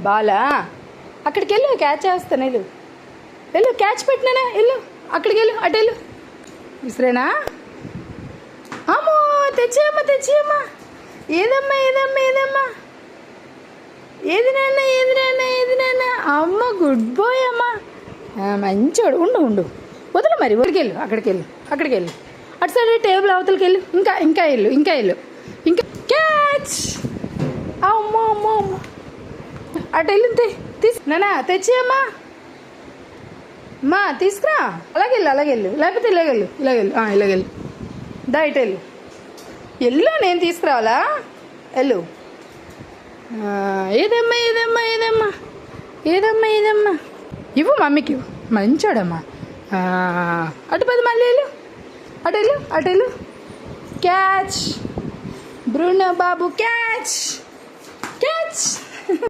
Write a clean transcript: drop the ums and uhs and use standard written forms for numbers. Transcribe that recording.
బాలా అక్కడికి వెళ్ళు, క్యాచ్ చేస్తాను. వెళ్ళు వెళ్ళు, క్యాచ్ పెట్టినానా, వెళ్ళు అక్కడికి వెళ్ళు, అటు వెళ్ళు. విసిరేనా? అమ్మో, తెచ్చేయమ్మా తెచ్చేయమ్మా. ఏదమ్మా ఏదమ్మా ఏదమ్మా, ఏది నాన్న ఏది నాన్న ఏది నాన్న. అమ్మ గుడ్ బాయ్ అమ్మా, మంచోడు. ఉండు ఉండు, వదలు మరి, ఊరికి వెళ్ళు, అక్కడికి వెళ్ళు, అక్కడికి వెళ్ళు. అటు సైడ్ టేబుల్ అవతలకి వెళ్ళు, ఇంకా ఇంకా వెళ్ళు, ఇంకా వెళ్ళు, ఇంకా. క్యాచ్. అమ్మో అమ్మో అమ్మో, అటు వెళ్ళు, నానా తెచ్చేయమ్మా. అమ్మా తీసుకురా, అలాగెళ్ళు అలాగెళ్ళు, లేకపోతే ఇలాగెళ్ళు ఇలాగెళ్ళు, ఇలాగెళ్ళు. దా ఇటు వెళ్ళు, వెళ్ళు, నేను తీసుకురావాలా? వెళ్ళు. ఏదమ్మా ఏదమ్మా ఏదమ్మా ఏదమ్మా ఏదమ్మా, ఇవ్వు మమ్మీకి ఇవ్వు, మంచోడమ్మా. అటు పది, మళ్ళీ వెళ్ళు, అటు వెళ్ళు, అటు వెళ్ళు. క్యాచ్ బ్రూనో బాబు, క్యాచ్ క్యాచ్.